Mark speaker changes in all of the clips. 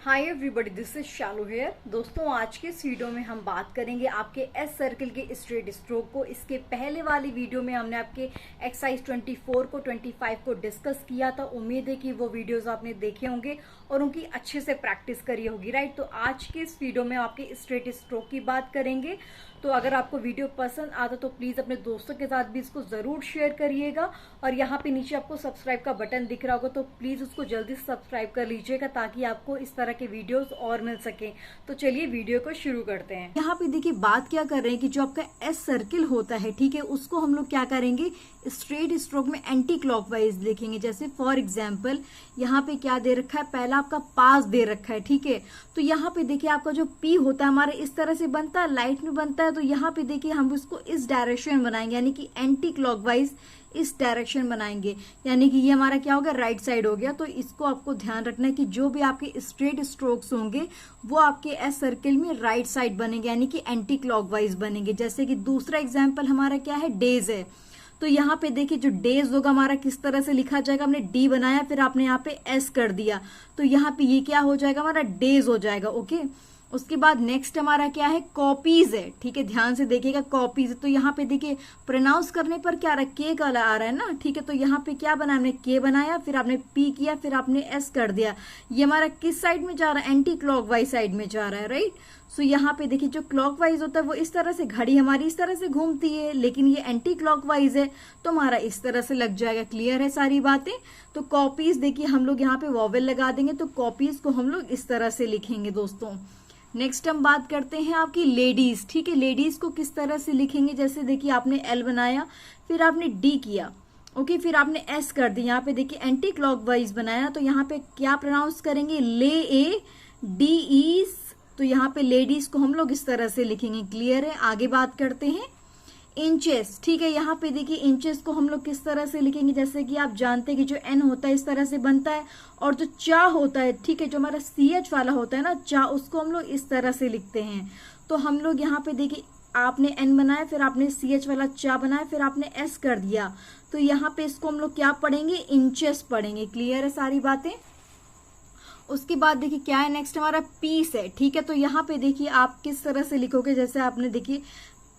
Speaker 1: Hi everybody, this is Shalu here. दोस्तों, आज के इस वीडियो में हम बात करेंगे आपके एस सर्कल के स्ट्रेट स्ट्रोक को। इसके पहले वाली वीडियो में हमने आपके एक्सरसाइज 24 को 25 को डिस्कस किया था। उम्मीद है कि वो वीडियोस आपने देखे होंगे और उनकी अच्छे से प्रैक्टिस करी होगी, राइट। तो आज के इस वीडियो में आपके स्ट्रेट स्ट्रोक की बात करेंगे। तो अगर आपको वीडियो पसंद आता तो प्लीज अपने दोस्तों के साथ भी इसको जरूर शेयर करिएगा। और यहाँ पे नीचे आपको सब्सक्राइब का बटन दिख रहा होगा, तो प्लीज उसको जल्दी से सब्सक्राइब कर लीजिएगा ताकि आपको इस तरह के वीडियोस और मिल सके। तो चलिए वीडियो को शुरू करते हैं। यहाँ पे देखिए बात क्या कर रहे हैं कि जो आपका एस सर्किल होता है, ठीक है, उसको हम लोग क्या करेंगे, स्ट्रेट स्ट्रोक में एंटी क्लॉकवाइज लिखेंगे। जैसे फॉर एग्जाम्पल यहाँ पे क्या दे रखा है, पहला आपका पास दे रखा है, ठीक है। तो यहाँ पे देखिए आपका जो पी होता है हमारे इस तरह से बनता है, लाइट में बनता है। तो यहाँ पे देखिए हम उसको इस डायरेक्शन बनाएंगे, यानी कि एंटी क्लॉकवाइज इस डायरेक्शन बनाएंगे, यानी कि ये हमारा क्या हो गया, राइट साइड हो गया। तो इसको आपको ध्यान रखना है कि जो भी आपके स्ट्रेट स्ट्रोक्स होंगे वो आपके एस सर्किल में राइट साइड बनेंगे, यानी कि एंटी क्लॉकवाइज बनेंगे। जैसे कि दूसरा एग्जाम्पल हमारा क्या है, डेज है। तो यहाँ पे देखिए जो डेज होगा हमारा किस तरह से लिखा जाएगा, हमने डी बनाया फिर आपने यहाँ पे एस कर दिया, तो यहाँ पे ये क्या हो जाएगा, हमारा डेज हो जाएगा, ओके। उसके बाद नेक्स्ट हमारा क्या है, कॉपीज है, ठीक है, ध्यान से देखिएगा, कॉपीज। तो यहाँ पे देखिए प्रोनाउंस करने पर क्या रहा, के का आ रहा है ना, ठीक है। तो यहाँ पे क्या बनाया, हमने के बनाया फिर आपने पी किया फिर आपने एस कर दिया। ये हमारा किस साइड में जा रहा है, एंटी क्लॉकवाइज साइड में जा रहा है, राइट। सो यहाँ पे देखिए जो क्लॉकवाइज होता है वो इस तरह से, घड़ी हमारी इस तरह से घूमती है, लेकिन ये एंटी क्लॉकवाइज है तो हमारा इस तरह से लग जाएगा। क्लियर है सारी बातें। तो कॉपीज देखिए हम लोग यहाँ पे वॉवेल लगा देंगे, तो कॉपीज को हम लोग इस तरह से लिखेंगे। दोस्तों नेक्स्ट हम बात करते हैं आपकी लेडीज, ठीक है। लेडीज को किस तरह से लिखेंगे, जैसे देखिए आपने एल बनाया फिर आपने डी किया, ओके, फिर आपने एस कर दी। यहाँ पे देखिए एंटी क्लॉकवाइज बनाया, तो यहाँ पे क्या प्रोनाउंस करेंगे, ले ए डी ई। तो यहाँ पे लेडीज को हम लोग इस तरह से लिखेंगे। क्लियर है। आगे बात करते हैं इंचेस, ठीक है। यहाँ पे देखिए इंचेस को हम लोग किस तरह से लिखेंगे, जैसे कि आप जानते हैं कि जो एन होता है इस तरह से बनता है, और जो चा होता है, ठीक है, जो हमारा सी एच वाला होता है ना, चा, उसको हम लोग इस तरह से लिखते हैं। तो हम लोग यहाँ पे देखिए आपने एन बनाया फिर आपने सी एच वाला चा बनाया फिर आपने एस कर दिया, तो यहाँ पे इसको हम लोग क्या पढ़ेंगे, इंचेस पढ़ेंगे। क्लियर है सारी बातें। उसके बाद देखिए क्या है, नेक्स्ट हमारा पीस है, ठीक है। तो यहाँ पे देखिए आप किस तरह से लिखोगे, जैसे आपने देखिए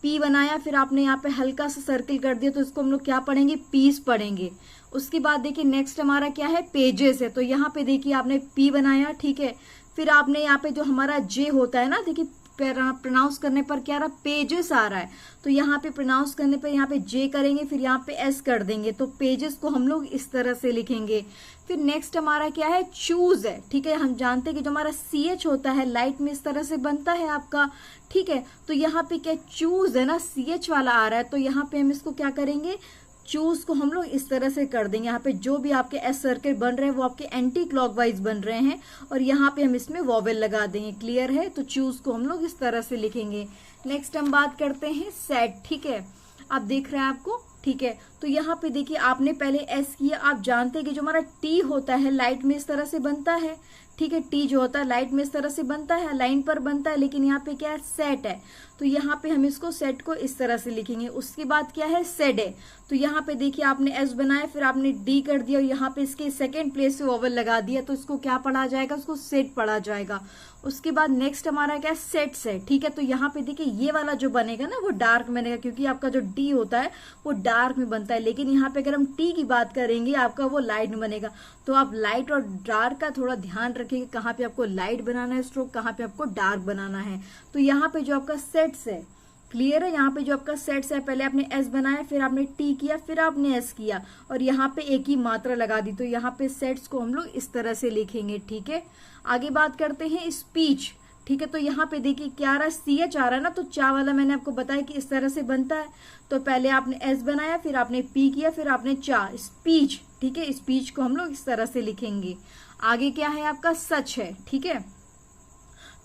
Speaker 1: पी बनाया फिर आपने यहाँ पे हल्का सा सर्किल कर दिया, तो इसको हम लोग क्या पढ़ेंगे, पीस पढ़ेंगे। उसके बाद देखिए नेक्स्ट हमारा क्या है, पेजेस है। तो यहाँ पे देखिए आपने पी बनाया, ठीक है, फिर आपने यहाँ पे जो हमारा जे होता है ना, देखिए प्रोनाउंस करने पर क्या रहा, पेजेस आ रहा है, तो यहाँ पे प्रोनाउंस करने पर यहाँ पे जे करेंगे फिर यहाँ पे एस कर देंगे, तो पेजेस को हम लोग इस तरह से लिखेंगे। फिर नेक्स्ट हमारा क्या है, चूज है, ठीक है। हम जानते हैं कि जो हमारा सी एच होता है लाइट में इस तरह से बनता है आपका, ठीक है। तो यहाँ पे क्या चूज है ना, सी एच वाला आ रहा है, तो यहाँ पे हम इसको क्या करेंगे, चूज को हम लोग इस तरह से कर देंगे। यहाँ पे जो भी आपके एस सर्किल बन रहे हैं वो आपके एंटी क्लॉकवाइज बन रहे हैं, और यहाँ पे हम इसमें वॉवेल लगा देंगे। क्लियर है। तो चूज को हम लोग इस तरह से लिखेंगे। नेक्स्ट हम बात करते हैं सेट, ठीक है, आप देख रहे हैं आपको, ठीक है। तो यहाँ पे देखिए आपने पहले एस किया, आप जानते हैं कि जो हमारा टी होता है लाइट में इस तरह से बनता है, ठीक है। टी जो होता है लाइट में इस तरह से बनता है, लाइन पर बनता है, लेकिन यहाँ पे क्या है, सेट है, तो यहाँ पे हम इसको सेट को इस तरह से लिखेंगे। उसके बाद क्या है, सेड है। तो यहाँ पे देखिए आपने एस बनाया फिर आपने डी कर दिया और यहाँ पे इसके सेकंड प्लेस पे वोवेल लगा दिया, तो इसको क्या पढ़ा जाएगा, उसको सेट पढ़ा जाएगा। उसके बाद नेक्स्ट हमारा क्या है, सेट्स है, ठीक है। तो यहाँ पे देखिए ये वाला जो बनेगा ना वो डार्क बनेगा, क्योंकि आपका जो डी होता है वो डार्क में बनता है, लेकिन यहाँ पे अगर हम टी की बात करेंगे आपका वो लाइट में बनेगा। तो आप लाइट और डार्क का थोड़ा ध्यान रखिए, कहाँ पे आपको लाइट बनाना है स्ट्रोक, कहाँ पे आपको डार्क बनाना है। तो यहाँ पे जो आपका सेट्स है, क्लियर है, यहाँ पे जो आपका सेट्स है, पहले आपने एस बनाया फिर आपने टी किया फिर आपने एस किया और यहाँ पे एक ही मात्रा लगा दी, तो यहाँ पे सेट्स को हम लोग इस तरह से लिखेंगे। ठीक है। आगे बात करते हैं स्पीच, ठीक है। तो यहाँ पे देखिए क्या आ रहा है, सी एच आ रहा है ना, तो चा वाला मैंने आपको बताया कि इस तरह से बनता है। तो पहले आपने एस बनाया फिर आपने पी किया फिर आपने चा, स्पीच, ठीक है। स्पीच को हम लोग इस तरह से लिखेंगे। आगे क्या है आपका, सच है, ठीक है।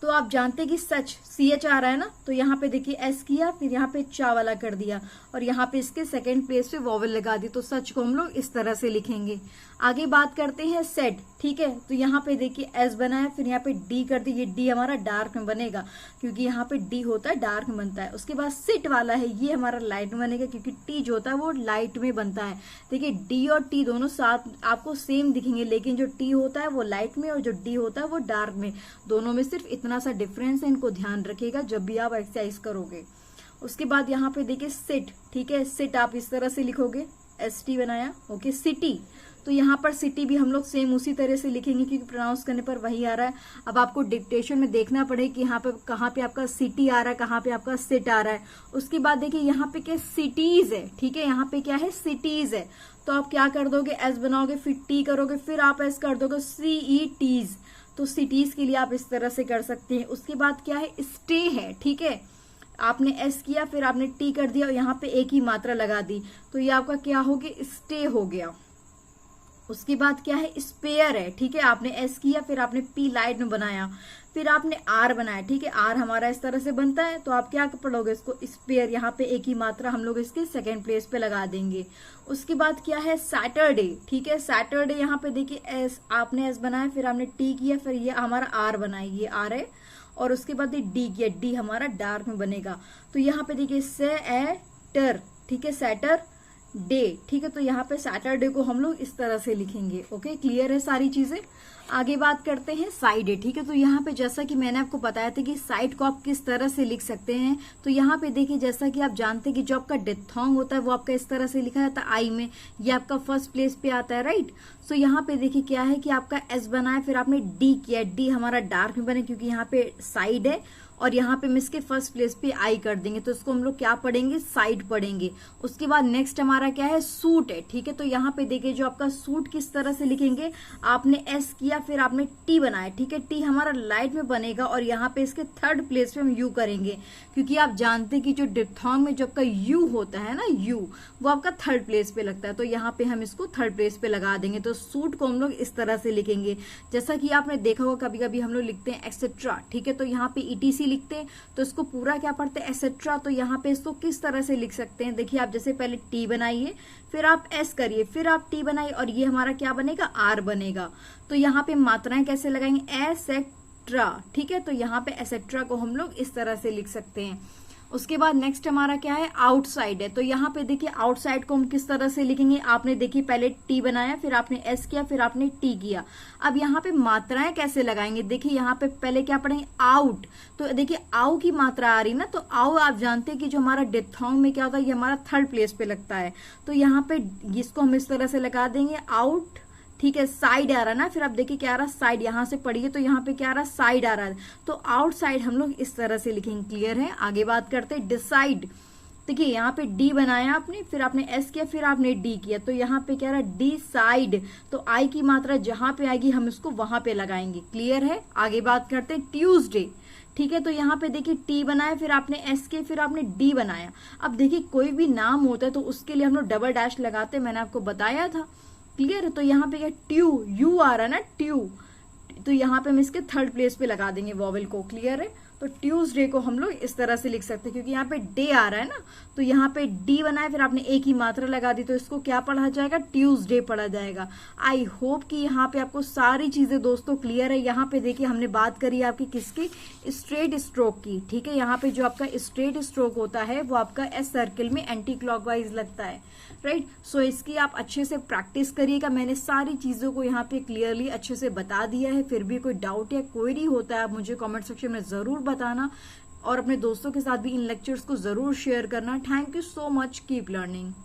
Speaker 1: तो आप जानते हैं कि सच सी एच आ रहा है ना, तो यहाँ पे देखिए एस किया फिर यहाँ पे चा वाला कर दिया और यहाँ पे इसके सेकंड प्लेस पे वॉवेल लगा दी, तो सच को हम लोग इस तरह से लिखेंगे। आगे बात करते हैं सेड, ठीक है। तो यहाँ पे देखिए एस बना है, फिर यहाँ पे डी कर दी, ये डी हमारा डार्क में बनेगा क्योंकि यहाँ पे डी होता है डार्क में बनता है। उसके बाद सिट वाला है, ये हमारा लाइट में बनेगा क्योंकि टी जो होता है वो लाइट में बनता है। देखिए डी और टी दोनों साथ आपको सेम दिखेंगे, लेकिन जो टी होता है वो लाइट में और जो डी होता है वो डार्क में, दोनों में सिर्फ इतना सा डिफरेंस है, इनको ध्यान रखिएगा जब भी आप एक्सरसाइज करोगे। उसके बाद यहाँ पे देखिए सिट, ठीक है, सिट आप इस तरह से लिखोगे, एस टी बनाया, ओके। सिटी, तो यहाँ पर सिटी भी हम लोग सेम उसी तरह से लिखेंगे क्योंकि प्रोनाउंस करने पर वही आ रहा है। अब आपको डिक्टेशन में देखना पड़ेगा कि यहाँ पे कहाँ पे आपका सिटी आ रहा है, कहाँ पे आपका सिट आ रहा है। उसके बाद देखिए यहाँ पे क्या सिटीज है, ठीक है, यहाँ पे क्या है सिटीज है, तो आप क्या कर दोगे, एस बनाओगे, फिर टी करोगे, फिर आप एस कर दोगे, CETs, तो सिटीज के लिए आप इस तरह से कर सकते हैं। उसके बाद क्या है, स्टे है, ठीक है, आपने एस किया, फिर आपने टी कर दिया और यहाँ पे एक ही मात्रा लगा दी, तो ये आपका क्या हो गया, स्टे हो गया। उसके बाद क्या है, स्पेयर है, ठीक है, आपने एस किया, फिर आपने पी लाइट में बनाया, फिर आपने आर बनाया, ठीक है, आर हमारा इस तरह से बनता है, तो आप क्या पढ़ोगे इसको, स्पेयर, यहाँ पे एक ही मात्रा हम लोग इसके सेकंड प्लेस पे लगा देंगे। उसके बाद क्या है, सैटरडे, ठीक है, सैटरडे, यहाँ पे देखिए एस, आपने एस बनाया, फिर आपने टी किया, फिर ये हमारा आर बनाया, ये आर है, और उसके बाद ये डी किया, डी हमारा डार्क में बनेगा। तो यहाँ पे देखिए सैटर, ठीक है, सैटर डे, ठीक है, तो यहाँ पे सैटरडे को हम लोग इस तरह से लिखेंगे। ओके, क्लियर है सारी चीजें। आगे बात करते हैं साइड है, ठीक है, तो यहाँ पे जैसा कि मैंने आपको बताया था कि साइड को आप किस तरह से लिख सकते हैं, तो यहाँ पे देखिए जैसा कि आप जानते हैं कि जो आपका डिप्थोंग होता है वो आपका इस तरह से लिखा जाता है आई में, ये आपका फर्स्ट प्लेस पे आता है, राइट। सो यहाँ पे देखिए क्या है कि आपका एस बना है, फिर आपने डी किया, डी हमारा डार्क में बने क्योंकि यहाँ पे साइड है, और यहाँ पे हम इसके फर्स्ट प्लेस पे आई कर देंगे, तो इसको हम लोग क्या पढ़ेंगे, साइड पढ़ेंगे। उसके बाद नेक्स्ट हमारा क्या है, सूट है, ठीक है, तो यहाँ पे देखिए जो आपका सूट किस तरह से लिखेंगे, आपने एस किया, फिर आपने टी बनाया, ठीक है, टी हमारा लाइट में बनेगा, और यहाँ पे इसके थर्ड प्लेस पे हम यू करेंगे क्योंकि आप जानते हैं कि जो डिप्थोंग में जो आपका यू होता है ना, यू वो आपका थर्ड प्लेस पे लगता है, तो यहाँ पे हम इसको थर्ड प्लेस पे लगा देंगे। तो सूट को हम लोग इस तरह से लिखेंगे, जैसा कि आपने देखा होगा कभी कभी हम लोग लिखते हैं एक्सेट्रा, ठीक है, तो यहाँ पे ETC लिखते हैं, तो इसको पूरा क्या पढ़ते हैं, एक्सेट्रा, तो यहाँ पे इसको किस तरह से लिख सकते हैं, देखिए आप जैसे पहले टी बनाइए, फिर आप एस करिए, फिर आप टी बनाइए, और ये हमारा क्या बनेगा, आर बनेगा। तो यहाँ पे मात्राएं कैसे लगाएंगे, एसेट्रा, ठीक है, तो यहाँ पे एसेट्रा को हम लोग इस तरह से लिख सकते हैं। उसके बाद नेक्स्ट हमारा क्या है, आउटसाइड है, तो यहाँ पे देखिए आउटसाइड को हम किस तरह से लिखेंगे, आपने देखिए पहले टी बनाया, फिर आपने एस किया, फिर आपने टी किया। अब यहाँ पे मात्राएं कैसे लगाएंगे, देखिए यहाँ पे पहले क्या पढ़ेंगे, आउट, तो देखिए आउ की मात्रा आ रही ना, तो आउ आप जानते हैं कि जो हमारा डिप्थोंग में क्या होता है, ये हमारा थर्ड प्लेस पे लगता है, तो यहाँ पे इसको हम इस तरह से लगा देंगे, आउट, ठीक है, साइड आ रहा है ना, फिर आप देखिए क्या आ रहा है, साइड, यहाँ से पढ़िए तो यहाँ पे क्या आ रहा है, साइड आ रहा है, तो आउटसाइड हम लोग इस तरह से लिखेंगे। क्लियर है। आगे बात करते हैं डिसाइड, देखिए यहाँ पे डी बनाया आपने, फिर आपने एस किया, फिर आपने डी किया, तो यहाँ पे क्या रहा, डिसाइड, तो आई की मात्रा जहां पे आएगी हम इसको वहां पे लगाएंगे। क्लियर है। आगे बात करते हैं ट्यूसडे, ठीक है, तो यहाँ पे देखिए टी बनाया, फिर आपने एस के, फिर आपने डी बनाया। अब देखिए कोई भी नाम होता है तो उसके लिए हम लोग डबल डैश लगाते हैं, मैंने आपको बताया था। क्लियर है। तो यहाँ पे क्या ट्यू, यू आ रहा है ना, ट्यू, तो यहाँ पे हम इसके थर्ड प्लेस पे लगा देंगे वॉवेल को। क्लियर है। तो ट्यूसडे को हम लोग इस तरह से लिख सकते हैं क्योंकि यहाँ पे डे आ रहा है ना, तो यहाँ पे डी बनाए, फिर आपने एक ही मात्रा लगा दी, तो इसको क्या पढ़ा जाएगा, ट्यूसडे पढ़ा जाएगा। आई होप कि यहाँ पे आपको सारी चीजें दोस्तों क्लियर है। यहाँ पे देखिए हमने बात करी आपकी किसकी, स्ट्रेट स्ट्रोक की। ठीक है, यहाँ पे जो आपका स्ट्रेट स्ट्रोक होता है वो आपका एस सर्किल में एंटी क्लॉकवाइज लगता है, राइट। सो इसकी आप अच्छे से प्रैक्टिस करिएगा। मैंने सारी चीजों को यहाँ पे क्लियरली अच्छे से बता दिया है। फिर भी कोई डाउट या क्वेरी होता है आप मुझे कमेंट सेक्शन में जरूर बताना, और अपने दोस्तों के साथ भी इन लेक्चर्स को जरूर शेयर करना। Thank you so much, keep learning.